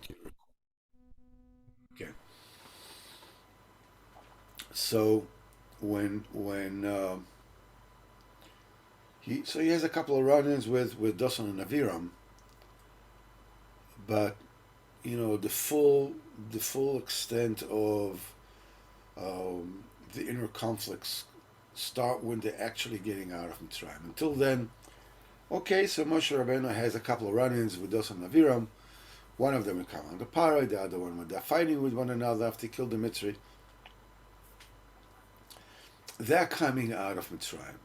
Okay. So when he has a couple of run-ins with Dosan and Aviram, but the full extent of the inner conflicts start when they're actually getting out of Mitzrayim. Until then, okay, so Moshe Rabbeinu has a couple of run-ins with Dosan and Aviram. One of them will come on the Parai, the other one when they're fighting with one another after they kill the Mitzri. They're coming out of Mitzrayim.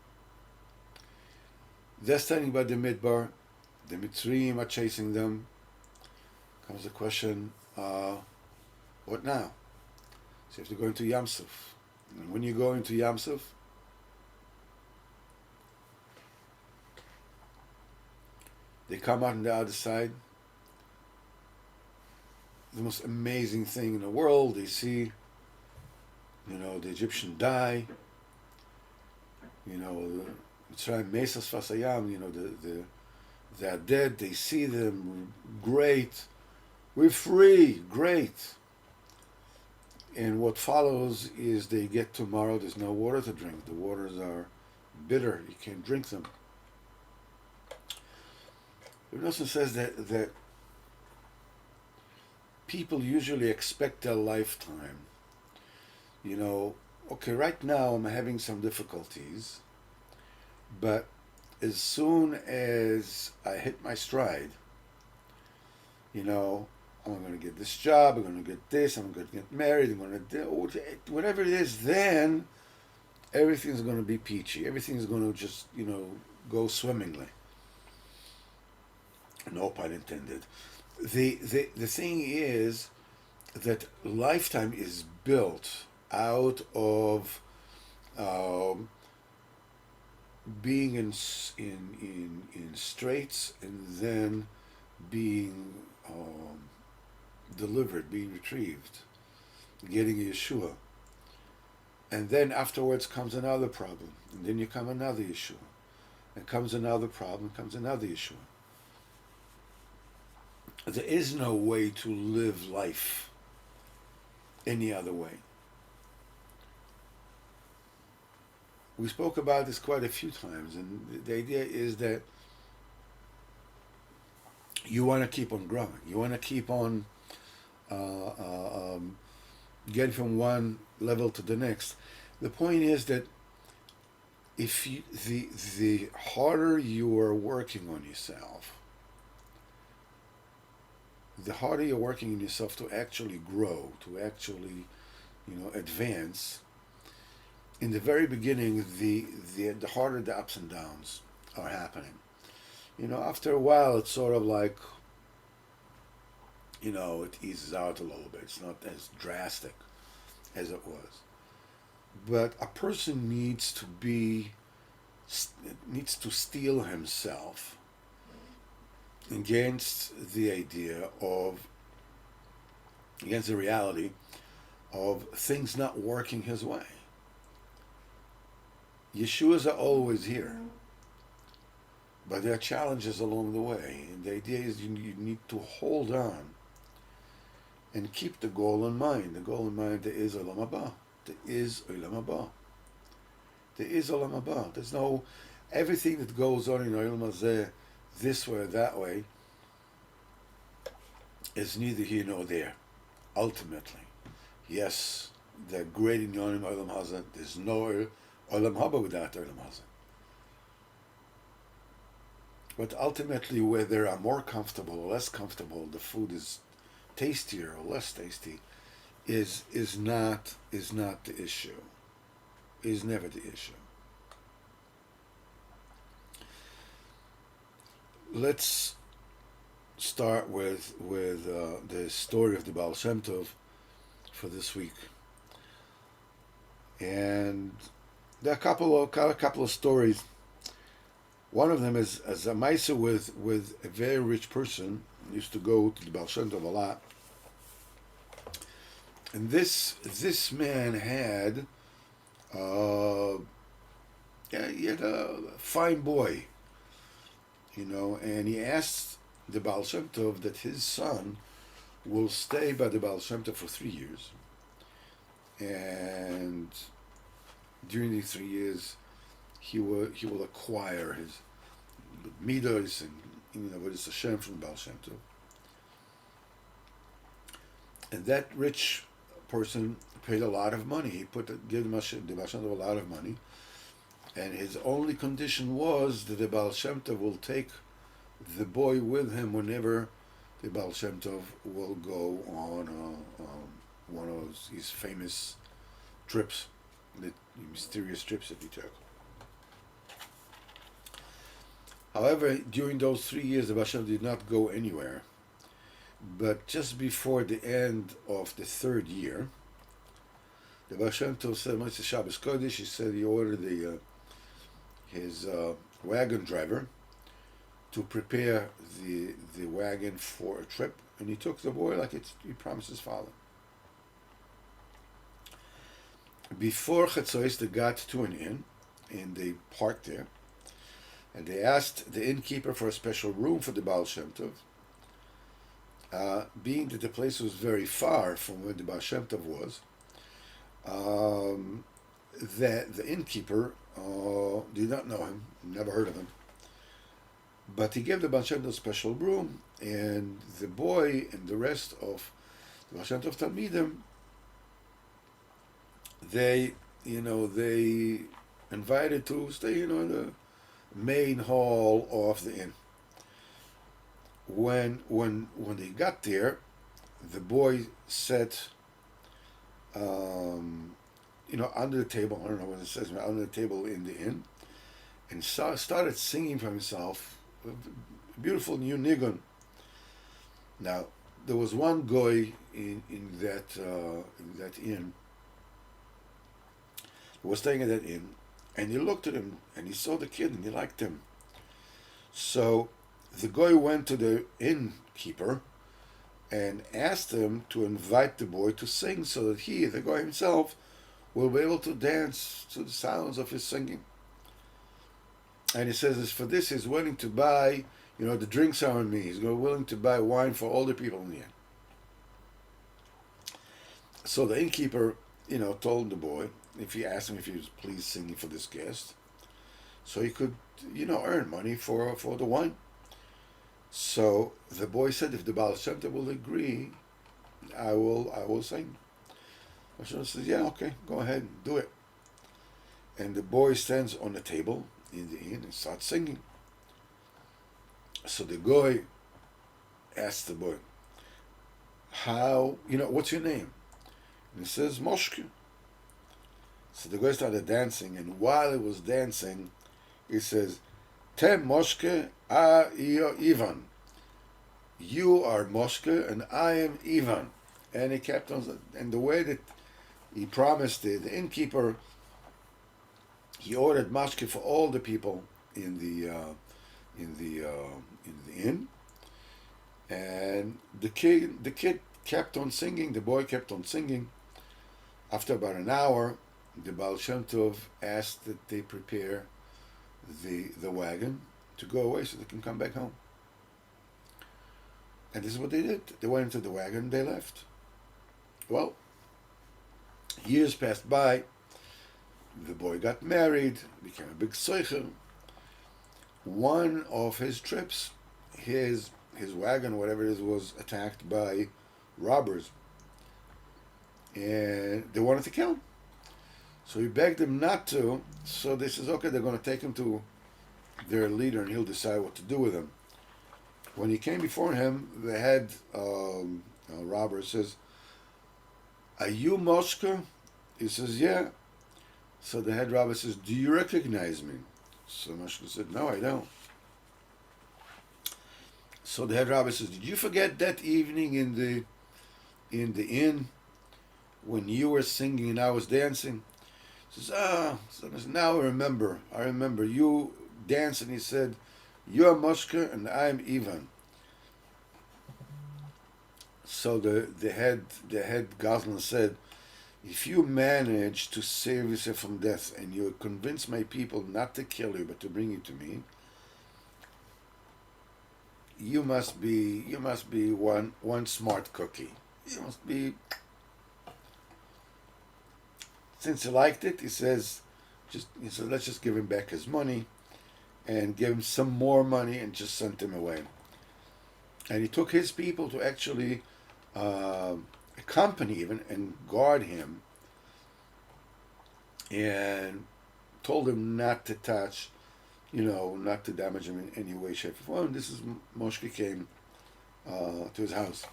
They're standing by the Midbar. The Mitzrayim are chasing them. Comes the question, what now? So you have to go into Yamsuf. And when you go into Yamsuf, they come out on the other side. The most amazing thing in the world. They see, the Egyptian die. Mitzrayim Mesas Fasayam. They're dead. They see them. Great. We're free. Great. And what follows is they get tomorrow. There's no water to drink. The waters are bitter. You can't drink them. It also says that people usually expect their lifetime. Okay, right now I'm having some difficulties, but as soon as I hit my stride, I'm going to get this job, I'm going to get this, I'm going to get married, I'm going to do whatever it is, then everything's going to be peachy. Everything's going to just, go swimmingly. No pun intended. The thing is that lifetime is built out of being in straits and then being delivered, being retrieved, getting a Yeshua. And then afterwards comes another problem. And then you come another Yeshua. And comes another problem, comes another Yeshua. There is no way to live life any other way. We spoke about this quite a few times, and the idea is that you want to keep on growing. You want to keep on getting from one level to the next. The point is that if the harder you are working on yourself, the harder you're working on yourself to actually grow, to actually, advance. In the very beginning, the harder the ups and downs are happening. After a while, it's sort of like, it eases out a little bit. It's not as drastic as it was. But a person needs to steel himself against the idea of, against the reality of things not working his way. Yeshuas are always here, but there are challenges along the way. And the idea is you need to hold on and keep the goal in mind. The goal in mind, there is Olam Haba. There is Olam Haba. There is Olam Haba. There's no, everything that goes on in Olam Hazeh, this way or that way, is neither here nor there. Ultimately, yes, the great in Yonim Olam Hazeh. There's no Olam Haba without Olam Hazeh. But ultimately, whether I'm more comfortable or less comfortable, the food is tastier or less tasty, is not the issue. Is never the issue. Let's start with the story of the Baal Shemtov for this week, and there are a couple of stories. One of them is as a Maisa with a very rich person used to go to the Baal Shemtov a lot, and this man had he had a fine boy, and he asked the Baal Shem Tov that his son will stay by the Baal Shemtov for 3 years, and during these 3 years, he will acquire his midos and what is Hashem from Baal Shemtov, and that rich person paid a lot of money. He gave the Baal Shemtov a lot of money, and his only condition was that the Baal Shemtov will take the boy with him whenever the Baal Shemtov will go on one of his famous trips, the mysterious trips that he took. However, during those 3 years, the Baal Shemtov did not go anywhere. But just before the end of the third year, the Baal Shemtov said, "Motzei Shabbos Kodesh," he said he ordered his wagon driver to prepare the wagon for a trip, and he took the boy like he promised his father. Before Chetzois, they got to an inn, and they parked there, and they asked the innkeeper for a special room for the Baal Shemtov. Being that the place was very far from where the Baal Shemtov was, that the innkeeper did not know him, never heard of him, but he gave the Baal Shemtov a special room, and the boy and the rest of the Baal Shemtov Talmidim, they invited to stay, in the main hall of the inn. When they got there, the boy sat, under the table. I don't know what it says, under the table in the inn, and started singing for himself a beautiful new nigun. Now, there was one guy in that inn who was staying at that inn, and he looked at him and he saw the kid and he liked him. So the guy went to the innkeeper and asked him to invite the boy to sing, so that he, the guy himself, will be able to dance to the sounds of his singing. And he says, for this, he's willing to buy, the drinks are on me. He's willing to buy wine for all the people in the inn. So the innkeeper, told the boy, if he asked him if he was pleased singing for this guest, so he could, earn money for the wine. So the boy said, if the Baal Shemtov will agree, I will sing. Hashem says, yeah, okay, go ahead, do it. And the boy stands on the table in the inn and starts singing. So the guy asks the boy, what's your name? And he says, Moshke. So the guy started dancing, and while he was dancing, he says, Tem Moshke, Ivan. You are Moshke, and I am Ivan. And he kept on, and the way that he promised the innkeeper, he ordered mashke for all the people in the inn, and the kid kept on singing. The boy kept on singing. After about an hour, the Baal Shemtov asked that they prepare the wagon to go away so they can come back home. And this is what they did. They went into the wagon and they left. Well, years passed by. The boy got married, became a big soicher. One of his trips, his wagon, whatever it is, was attacked by robbers, and they wanted to kill him. So he begged them not to. So they says, okay, they're going to take him to their leader, and he'll decide what to do with him. When he came before him, the head robber says, "Are you Moshke?" He says, "Yeah." So the head rabbi says, "Do you recognize me?" So Moshke said, "No, I don't." So the head rabbi says, "Did you forget that evening in the inn when you were singing and I was dancing?" He says, so now I remember. I remember you dancing. He said, "You are Moshke and I am Ivan." So the head Goslin said, "If you manage to save yourself from death and you convince my people not to kill you but to bring you to me, you must be one smart cookie. You must be, since he liked it, he says, let's just give him back his money and give him some more money and just sent him away. And he took his people to actually accompany even and guard him, and told him not to touch, not to damage him in any way, shape, or form. This is Moshe came to his house.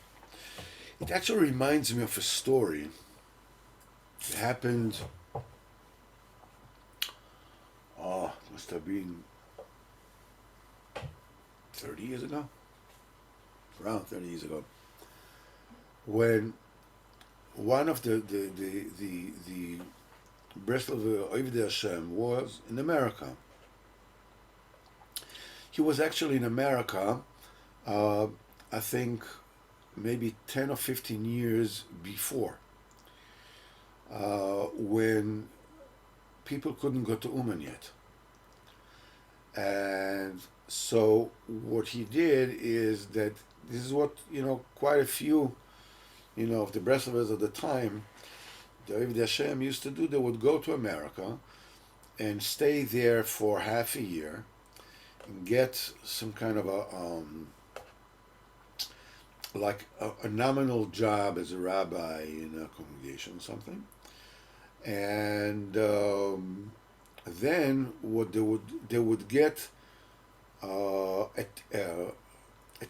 It actually reminds me of a story. It happened, must have been 30 years ago, around 30 years ago, when one of the Breslov Oivdei Hashem was in America. He was actually in America, I think maybe 10 or 15 years before, when people couldn't go to Uman yet. And so what he did is that this is what, quite a few, of the Breslovers of the time, the Oivdei Hashem used to do. They would go to America and stay there for half a year and get some kind of a nominal job as a rabbi in a congregation or something. And then what they would get a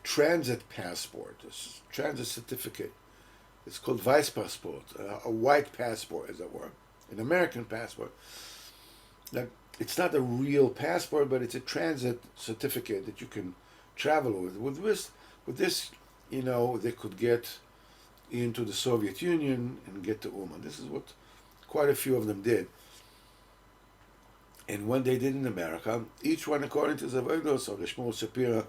transit passport, a transit certificate. It's called vice passport, a white passport, as it were, an American passport. Now, it's not a real passport, but it's a transit certificate that you can travel with. With this, they could get into the Soviet Union and get to Uman. This is what quite a few of them did. And when they did in America, each one according to Zavoido, so the Shmuel Shapira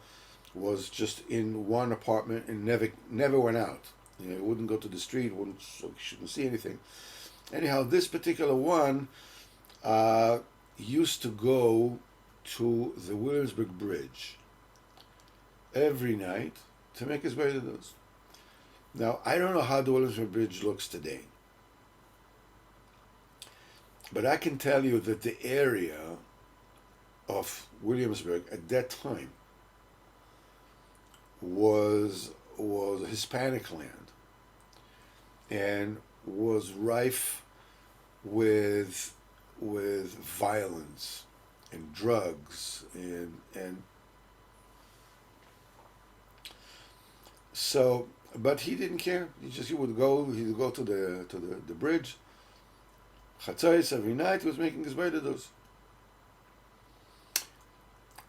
was just in one apartment and never went out. He wouldn't go to the street, so he shouldn't see anything. Anyhow, this particular one used to go to the Williamsburg Bridge every night to make his way to those. Now, I don't know how the Williamsburg Bridge looks today, but I can tell you that the area of Williamsburg at that time was Hispanic land and was rife with violence and drugs and so, but he didn't care. He would go to the bridge. Chatzos every night he was making his way to those.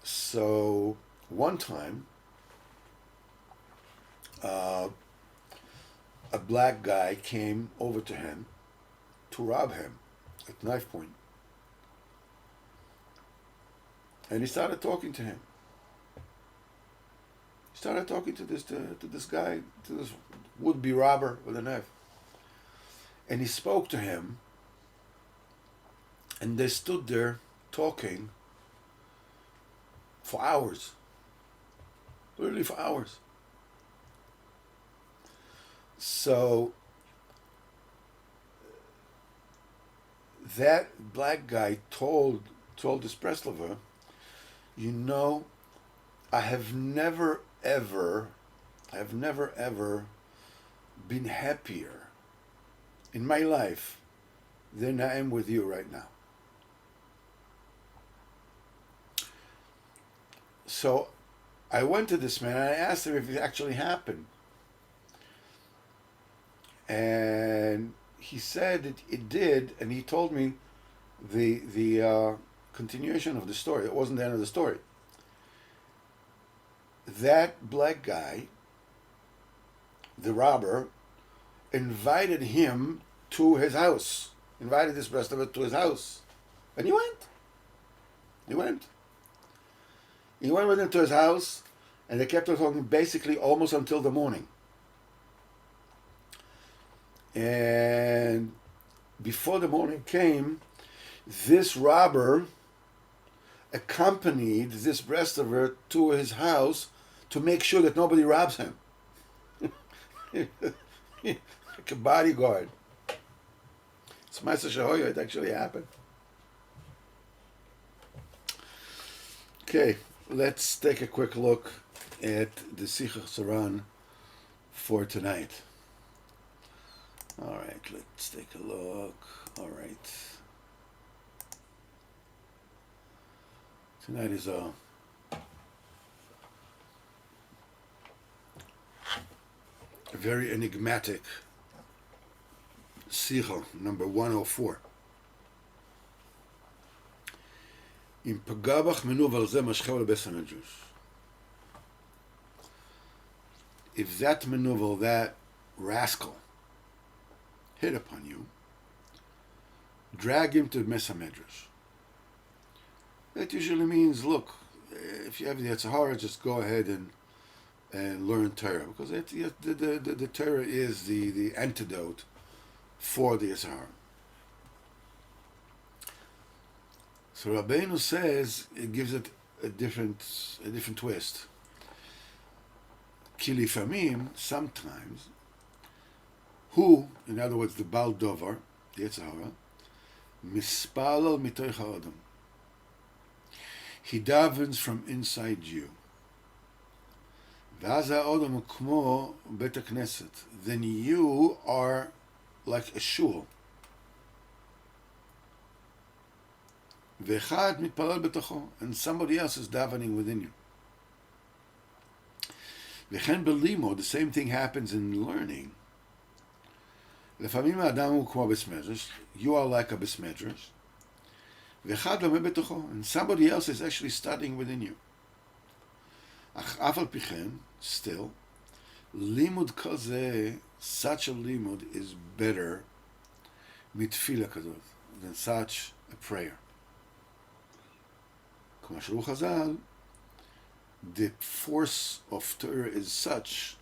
So one time, a black guy came over to him to rob him at knife point. And he started talking to him. He started talking to this guy, to this would-be robber with a knife. And he spoke to him, and they stood there talking for hours. Literally for hours. So that black guy told this Breslover, I have never ever been happier in my life than I am with you right now. So I went to this man and I asked him if it actually happened. And he said that it did, and he told me the continuation of the story. It wasn't the end of the story. That black guy, the robber, invited him to his house. Invited this Brestover to his house. And he went. He went with him to his house, and they kept on talking basically almost until the morning. And before the morning came, this robber accompanied this Brestover to his house to make sure that nobody robs him. Like a bodyguard. It's Ma'aser Shehoya, it actually happened. Okay, let's take a quick look at the Sichos Haran for tonight. All right, let's take a look. All right. Tonight is a very enigmatic Sicha, number 104. Im pagabach menuval ze mashchel lebes hamedrash. If that menuval, that rascal, hit upon you, drag him to the Beis HaMedrash. That usually means, look, if you have the Yetzer Hara, just go ahead and learn Torah, because the Torah is the antidote for the Yetzer Hara. So Rabbeinu says, it gives it a different twist. Ki lifamim, sometimes, who, in other words, the baal dovar, the Yetzer Hara, mispalal mitoich ha'adam. He davens from inside you. V'az ha'adam kmo bet hakneset. Then you are like a shul. V'echad mitpalal betocho. And somebody else is davening within you. V'chen belimo, the same thing happens in learning. לפעמים האדם הוא כמו Beis Medrash. You are like a Beis Medrash. ואחד לומד בתוכו. And somebody else is actually studying within you. אך אף על פי כן, still, לימוד כזה, such a לימוד is better מתפילה כזאת, than such a prayer. כמו שאמרו חז"ל, the force of Torah is such,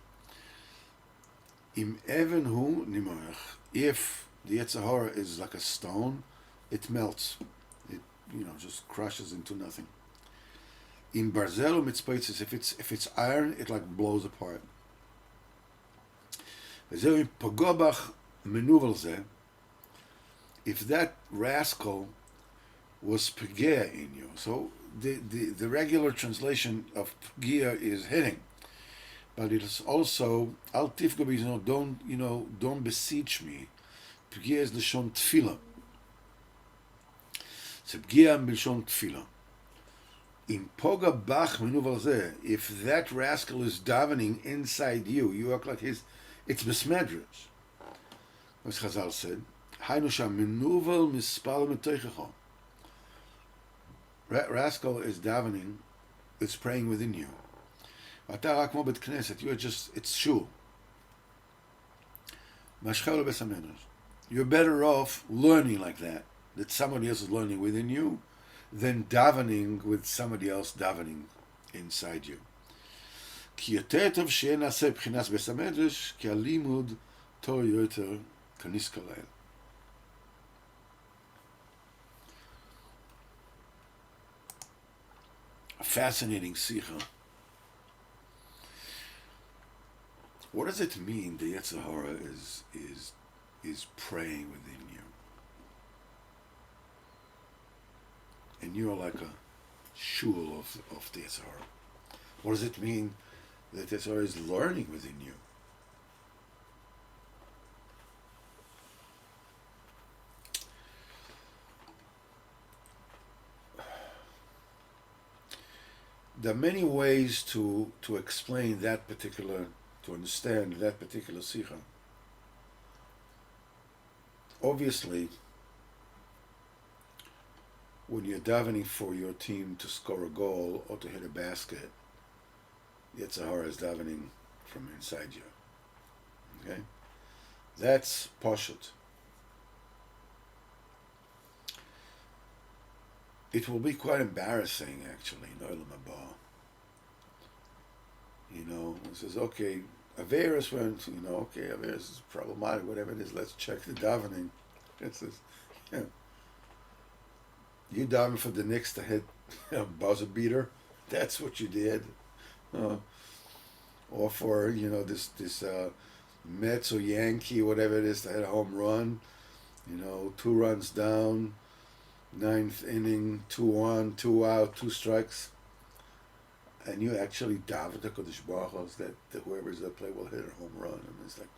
Im even hu nimorach. If the Yetzer Hara is like a stone, it melts. It just crushes into nothing. Im barzel mitzpeitzes. If it's iron, it like blows apart. Vezeu im pagobach menuvel zeh. If that rascal was pagea in you, so the regular translation of pagea is hitting. But it is also al tifgo, don't beseech me. Pgia is l'shon tefila. So pgia b'lshon tefila. In poga bach menuval zeh. If that rascal is davening inside you, you act like it's Beis Medrash. As Chazal said, Hainu sham menuval mispal metoichecho. Rascal is davening, it's praying within you. You are just, it's shul. You're better off learning like that somebody else is learning within you, than davening with somebody else davening inside you. A fascinating sikha. What does it mean the Yetzer Hara is praying within you? And you're like a shul of the Yetzer Hara. What does it mean that the Yetzer Hara is learning within you? There are many ways to explain that particular, to understand that particular sikha. Obviously, when you're davening for your team to score a goal or to hit a basket, Yetzer Hara is davening from inside you. Okay? That's pashut. It will be quite embarrassing, actually, in Olam Haba. It says, okay, Averis went, okay, Averis is problematic, whatever it is, let's check the davening. It says, you daven for the Knicks to hit a buzzer beater? That's what you did. or for this Mets or Yankee, whatever it is, that had a home run. 2 runs down, ninth inning, 2-1, 2 out, 2 strikes, and you actually daven to Kodesh Baruch Hu that whoever's that play will hit a home run. And it's like,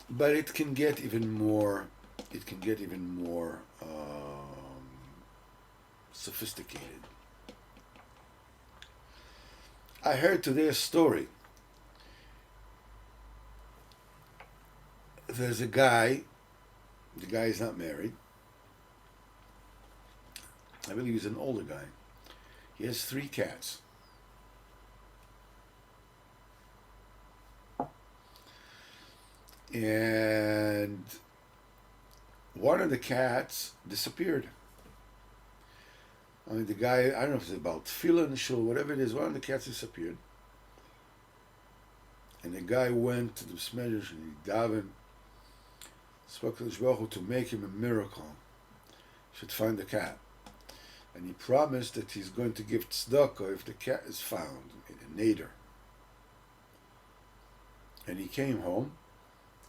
but it can get even more. It can get even more sophisticated. I heard today a story. There's a guy. The guy is not married. I believe he's an older guy. He has 3 cats. And one of the cats disappeared. I mean, the guy, I don't know if it's about tefillin, shul, whatever it is, one of the cats disappeared. And the guy went to the Smedrish and he davened, spoke to the Baruch Hu to make him a miracle. He should find the cat. And he promised that he's going to give tzedakah if the cat is found in a nader. And he came home.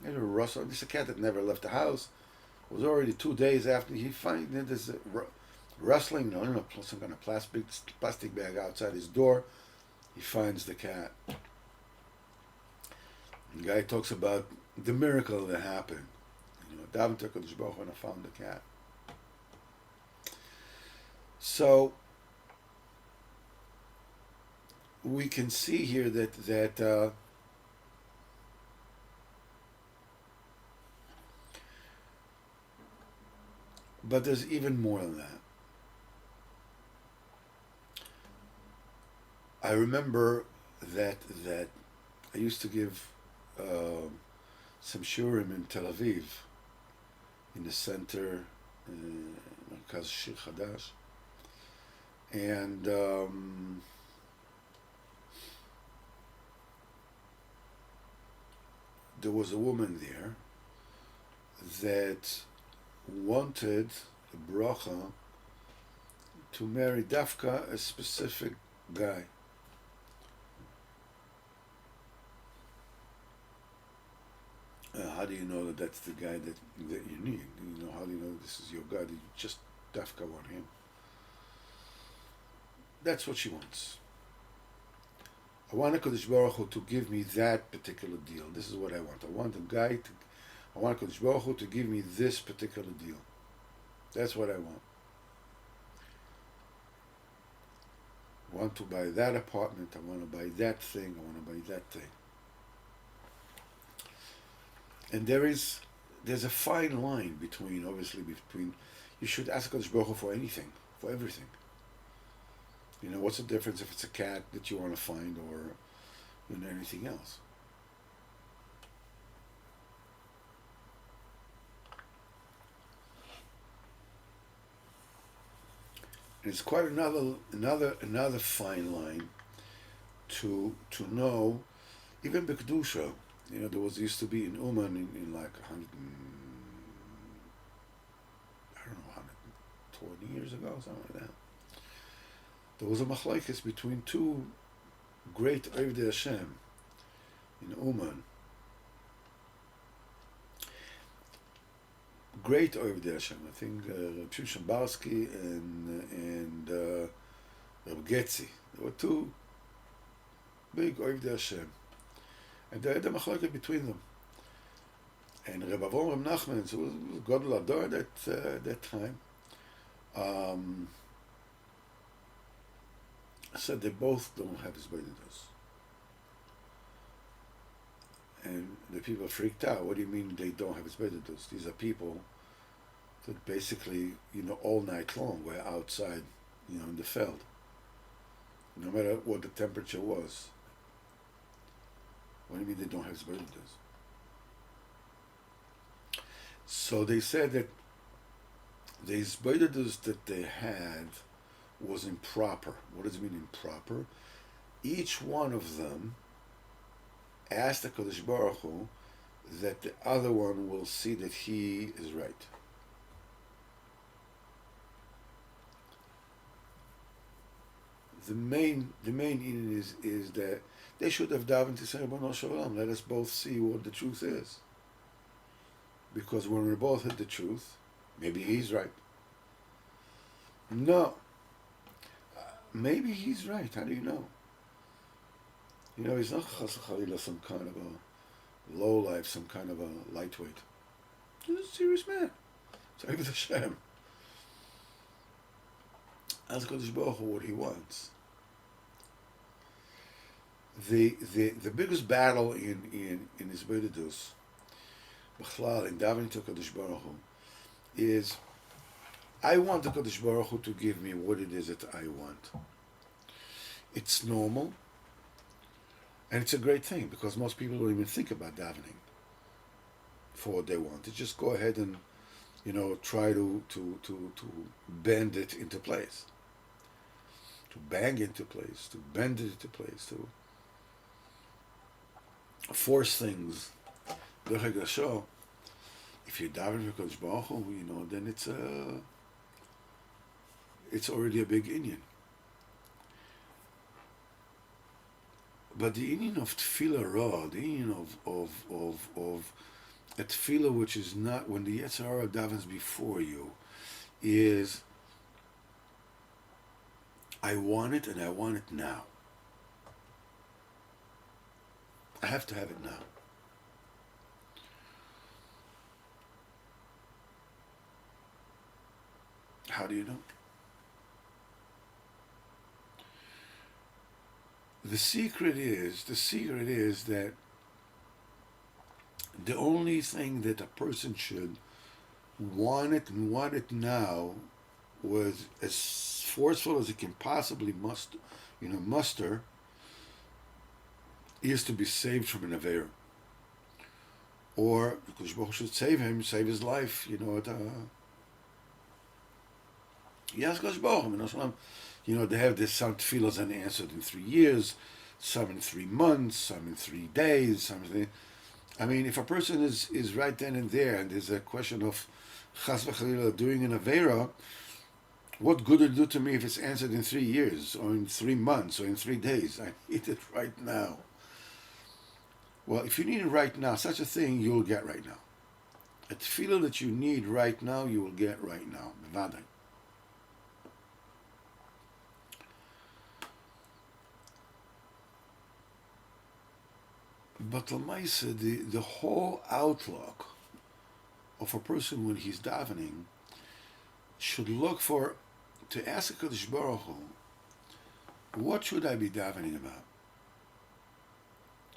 He had a rustle. This is a cat that never left the house. It was already 2 days after he found this rustling, some kind of plastic bag outside his door. He finds the cat. The guy talks about the miracle that happened. Daven to Kodesh Baruch Hu and I found the cat. So we can see here that but there's even more than that. I remember that I used to give some shurim in Tel Aviv, in the center, Sichos Haran, and there was a woman there that wanted a bracha to marry Dafka, a specific guy. How do you know that that's the guy that you need? How do you know this is your guy? That you just Dafka want him? That's what she wants. I want HaKadosh Baruch Hu to give me that particular deal. This is what I want. I want HaKadosh Baruch Hu to give me this particular deal. That's what I want. I want to buy that apartment. I want to buy that thing. I want to buy that thing. And there's a fine line between you should ask HaKadosh Baruch Hu for anything, for everything. What's the difference if it's a cat that you want to find or anything else? And it's quite another fine line to know, even B'Kedusha. There used to be in Uman in like 120 years ago, something like that. There was a machlokes between 2 great Ovdei Hashem in Uman. Great Ovdei Hashem, I think Reb Shimshon Barsky and Reb Getzi. There were 2 big Ovdei Hashem. And they had a machlokes between them. And Reb Avrom Reb Nachman, who was Godel Ador at that time, said they both don't have Hisbodedus. And the people freaked out. What do you mean they don't have Hisbodedus? These are people that basically, all night long were outside, in the field, no matter what the temperature was. What do you mean they don't have Hisbodedus? So they said that the Hisbodedus that they had was improper. What does it mean improper? Each one of them asked the Kodesh Baruch Hu that the other one will see that he is right. the main in is that they should have davened to say, "Ribono shel olam, let us both see what the truth is." Because when we both hit the truth, maybe he's right. No, maybe he's right. How do you know? He's not chas v'chalila some kind of a low life, some kind of a lightweight. He's a serious man. Tzarech Hashem. Ask Kodesh Baruch Hu what he wants. The biggest battle in his B'edidus, B'chlal, in davening to Kodesh Baruch Hu, is I want the Kodesh Baruch Hu to give me what it is that I want. It's normal, and it's a great thing because most people don't even think about davening for what they want. They just go ahead and try to bend it into place, to bang into place, to bend it into place, to force things. If you're davening for Kodesh Baruch Hu, then it's already a big inyan. But the inyan of tefillah ra, the inyan of a tefillah which is not when the Yetzer Hara davens before you, is I want it and I want it now. I have to have it now. How do you know? The secret is that the only thing that a person should want it and want it now was as forceful as it can possibly muster is to be saved from an Aveira. Or because Baruch should save his life, Yes, Kodesh Baruch Hu, they have this some tefillas unanswered in 3 years, some in 3 months, some in 3 days, something. If a person is right then and there, and there's a question of chas v'chalila doing an avera, what good would it do to me if it's answered in 3 years, or in 3 months, or in 3 days? I need it right now. Well, if you need it right now, such a thing you will get right now. A tefillah that you need right now, you will get right now. B'vadai. But l'maisa, the whole outlook of a person when he's davening should look to ask HaKadosh Baruch Hu, what should I be davening about?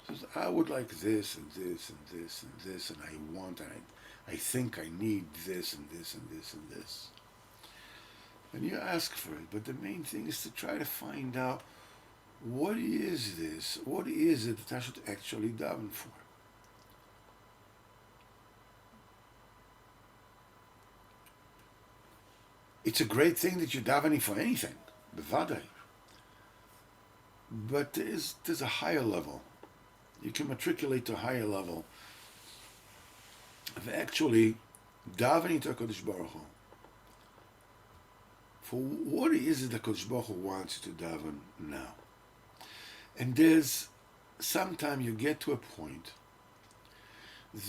He says, I would like this and this and this and this, and I think I need this and this and this and this. And you ask for it, but the main thing is to try to find out, what is this? What is it that I should actually daven for? It's a great thing that you're davening for anything, bevadai. But there's a higher level. You can matriculate to a higher level of actually davening to HaKadosh Baruch Hu. For what is it that HaKadosh Baruch Hu wants you to daven now? And sometime you get to a point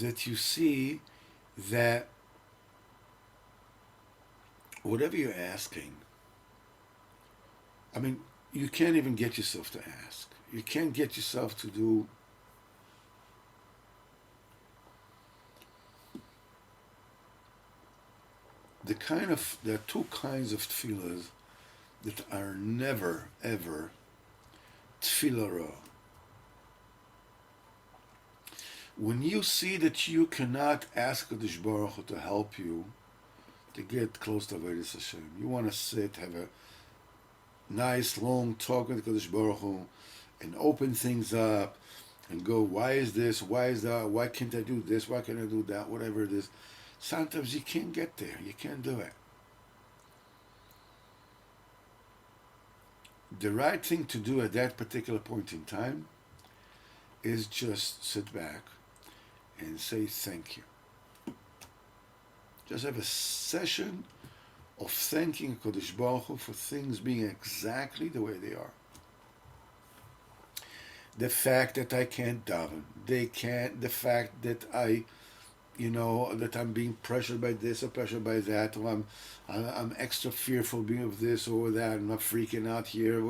that you see that whatever you're asking, you can't even get yourself to ask. You can't get yourself to do there are 2 kinds of tefillahs that are never, ever tefillah ra. When you see that you cannot ask Kadosh Baruch Hu to help you to get close to Avodas Hashem, you want to sit, have a nice long talk with Kadosh Baruch Hu, and open things up, and go, why is this, why is that, why can't I do this, why can't I do that, whatever it is. Sometimes you can't get there, you can't do it. The right thing to do at that particular point in time is just sit back and say thank you. Just have a session of thanking Kodesh Baruch Hu for things being exactly the way they are. The fact that I can't daven, the fact that that I'm being pressured by this or pressured by that, or I'm extra fearful being of this or that, I'm not freaking out here,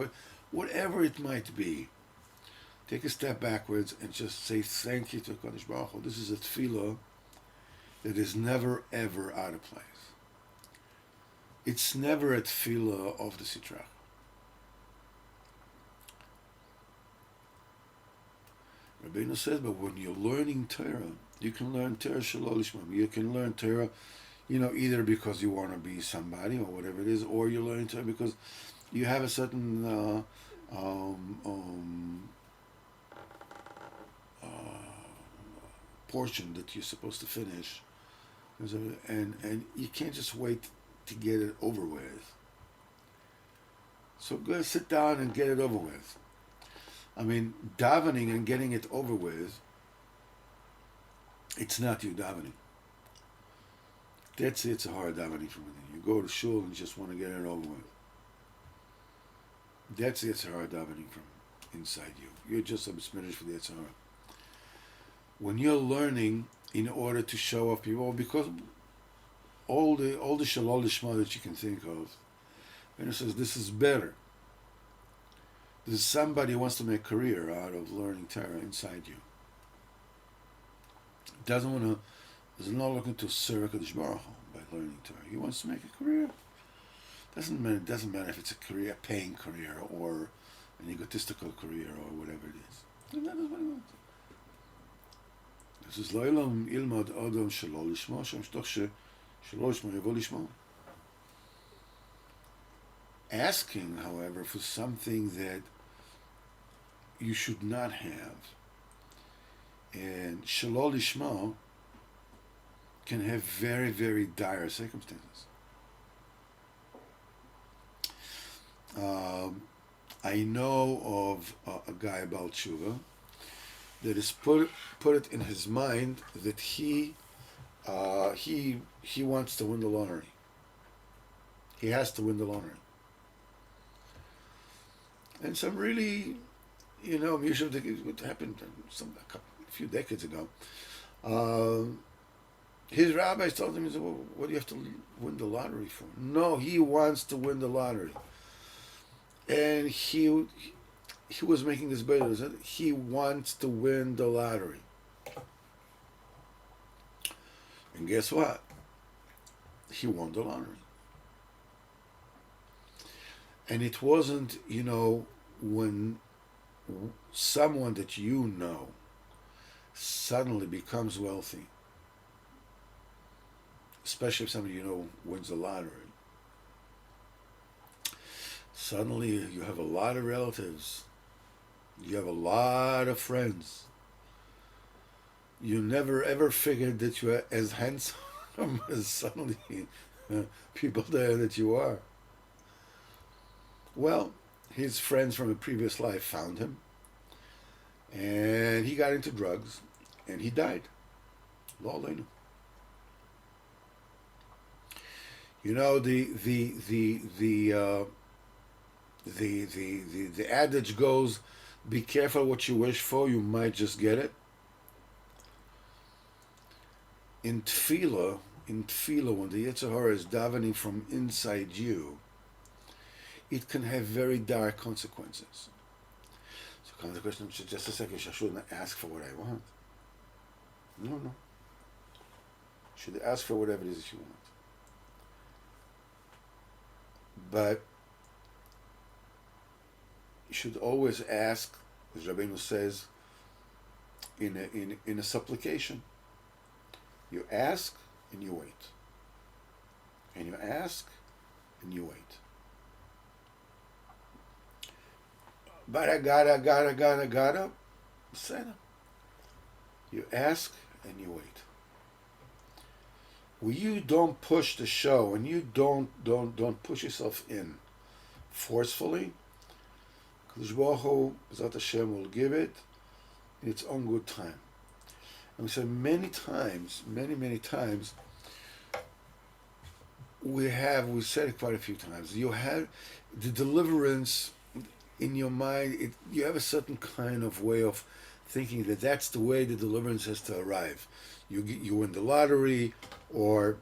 whatever it might be. Take a step backwards and just say thank you to Kodesh Baruch Hu. This is a tefillah that is never ever out of place. It's never a tefillah of the Sitrach. Rabbeinu says, but when you're learning Torah, you can learn Torah Shalol Lishma. You can learn Torah, either because you want to be somebody or whatever it is, or you're learning Torah because you have a certain portion that you're supposed to finish, and you can't just wait to get it over with. So go sit down and get it over with. I mean, davening and getting it over with, it's not you davening. It's a hard davening from within. You go to shul and you just want to get it over with. It's a hard davening from inside you. You're just a smiddish for the Yetzirah. When you're learning in order to show off people, because all the Shalol Lishma that you can think of, and it says this is better. There's somebody who wants to make a career out of learning Torah inside you. Is not looking to serve Kadosh Baruch Hu by learning Torah. He wants to make a career. Doesn't matter if it's a career, a paying career, or an egotistical career, or whatever it is. And that is what he wants. This is Lo'ilam ilmad adam shelo lishmo, shem shtoch shelo lishmo yavo lishmo. Asking, however, for something that you should not have, and shelo lishmo can have very, very dire circumstances. I know of a guy about tshuva that has put it in his mind that he wants to win the lottery. He has to win the lottery. And some really, what happened a few decades ago. His rabbis told him, he said, well, what do you have to win the lottery for? No, he wants to win the lottery. And he was making this bet. He wants to win the lottery. And guess what? He won the lottery. And it wasn't, when someone that suddenly becomes wealthy, especially if somebody wins the lottery. Suddenly you have a lot of relatives. You have a lot of friends. You never ever figured that you were as handsome as suddenly people there that you are. Well, his friends from a previous life found him, and he got into drugs, and he died. Lo aleinu. The adage goes, be careful what you wish for, you might just get it. In tefillah, when the Yetzer Hara is davening from inside you, it can have very dire consequences. So comes the question, just a second, I shouldn't ask for what I want. No. Should ask for whatever it is that you want. But you should always ask, as Rabbeinu says, in a supplication. You ask and you wait. And you ask and you wait. But I gotta. You ask and you wait. When you don't push the show and you don't push yourself in forcefully, Kadosh Baruch Hu, B'ezrat Hashem, will give it in its own good time. And we said many times, we said it quite a few times. You have the deliverance in your mind. You have a certain kind of way of thinking that that's the way the deliverance has to arrive. You win the lottery, or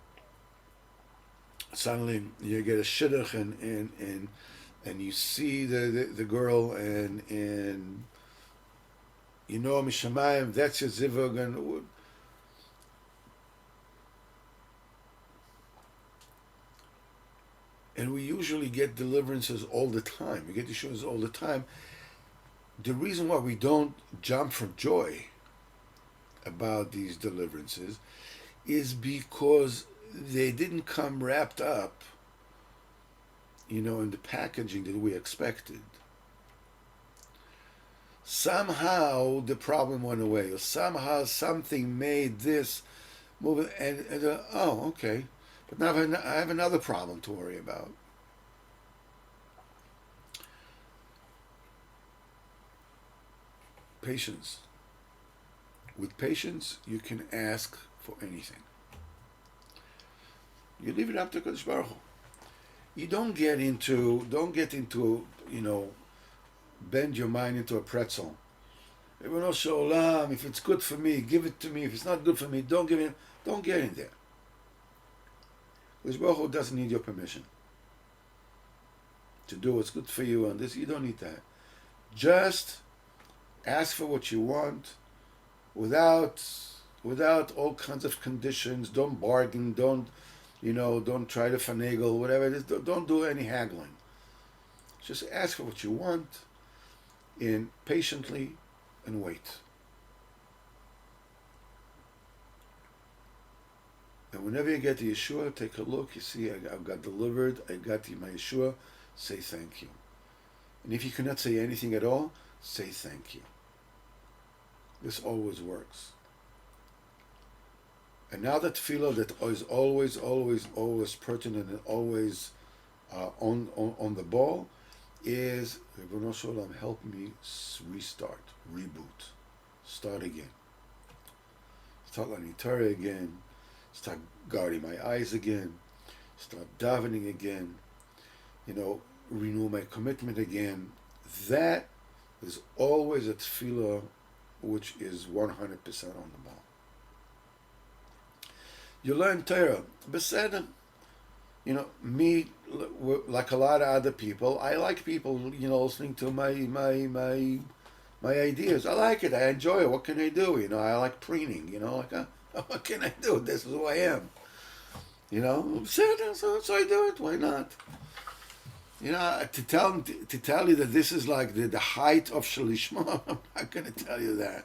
suddenly you get a shidduch, and you see the girl, and you know mishamayim, that's your zivug. And we usually get deliverances all the time. We get issues all the time. The reason why we don't jump for joy about these deliverances is because they didn't come wrapped up, in the packaging that we expected. Somehow the problem went away, or somehow something made this move, oh, okay. But now I have another problem to worry about. Patience. With patience, you can ask for anything. You leave it up to Kodesh Baruch Hu. You don't get into, bend your mind into a pretzel. If it's good for me, give it to me. If it's not good for me, don't give it. Don't get in there. Kodesh Baruch Hu doesn't need your permission to do what's good for you, and this, you don't need that. Just ask for what you want without all kinds of conditions. Don't bargain, don't try to finagle, whatever it is. Don't do any haggling. Just ask for what you want, and patiently, and wait. And whenever you get the Yeshua, take a look. You see, I've got delivered. I got my Yeshua. Say thank you. And if you cannot say anything at all, say thank you. This always works. And now that tefillah that is always pertinent and always on the ball is, Ribono Shel Olam, help me restart, reboot, start again. Start learning Torah again, start guarding my eyes again, start davening again, renew my commitment again. That is always a tefillah which is 100% on the ball. You learn Torah, beseder. Me, like a lot of other people, I like people, listening to my ideas. I like it. I enjoy it. What can I do? I like preening. What can I do? This is who I am. Beseder, so I do it. Why not? To tell you that this is like the height of Shalishma, I'm not going to tell you that.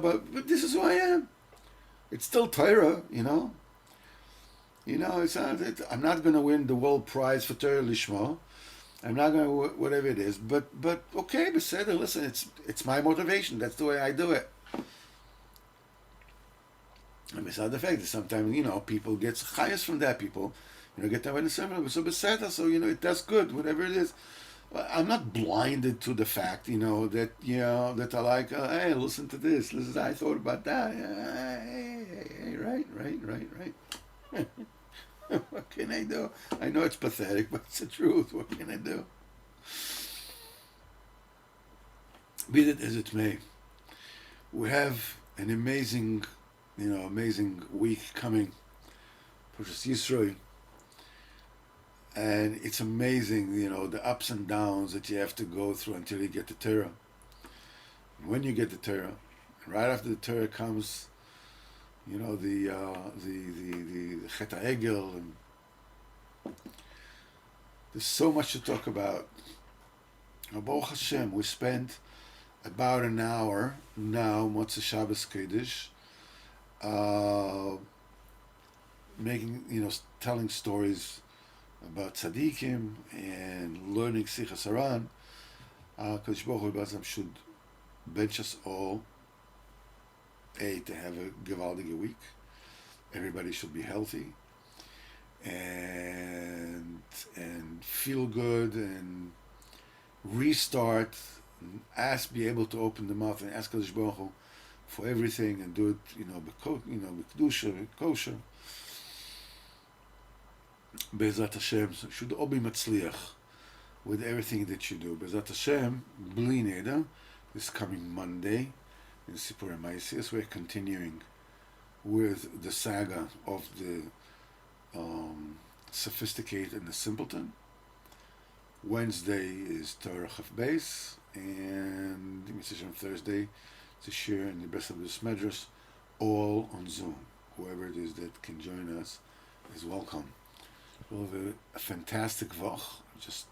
But this is who I am. It's still Torah, It's not, I'm not going to win the world prize for Torah Lishma. I'm not going to whatever it is. But okay, beseder, listen, it's my motivation. That's the way I do it. And besides the fact that sometimes, people get chayas from that. People, get that way in the seminar. So beseder, so, that's good, whatever it is. I'm not blinded to the fact, that I like, hey, listen to this. I thought about that. Hey, right. What can I do? I know it's pathetic, but it's the truth. What can I do? Be that as it may, we have an amazing week coming, Parshas Yisro. And it's amazing, the ups and downs that you have to go through until you get the Torah. And when you get the Torah, and right after the Torah comes, the Chet HaEgel, and there's so much to talk about. Baruch Hashem, we spent about an hour now, Motzei Shabbos Kodesh, telling stories about tzaddikim and learning Sichos Haran. Kodesh Baruch Hu should bench us all, to have a gewaldige week. Everybody should be healthy and feel good and restart. And be able to open the mouth and ask Kodesh Baruch Hu for everything, and do it, b'kedusha, kosher. Be'ezat Hashem, so should all be matzliach with everything that you do. Be'ezat Hashem, bli neder, this coming Monday in Sipurey we're continuing with the saga of the sophisticated and the simpleton. Wednesday is Torah Chaf Beis, and on Thursday, to share in the best of the Smedras, all on Zoom. Whoever it is that can join us is welcome. We'll have a fantastic Vach, just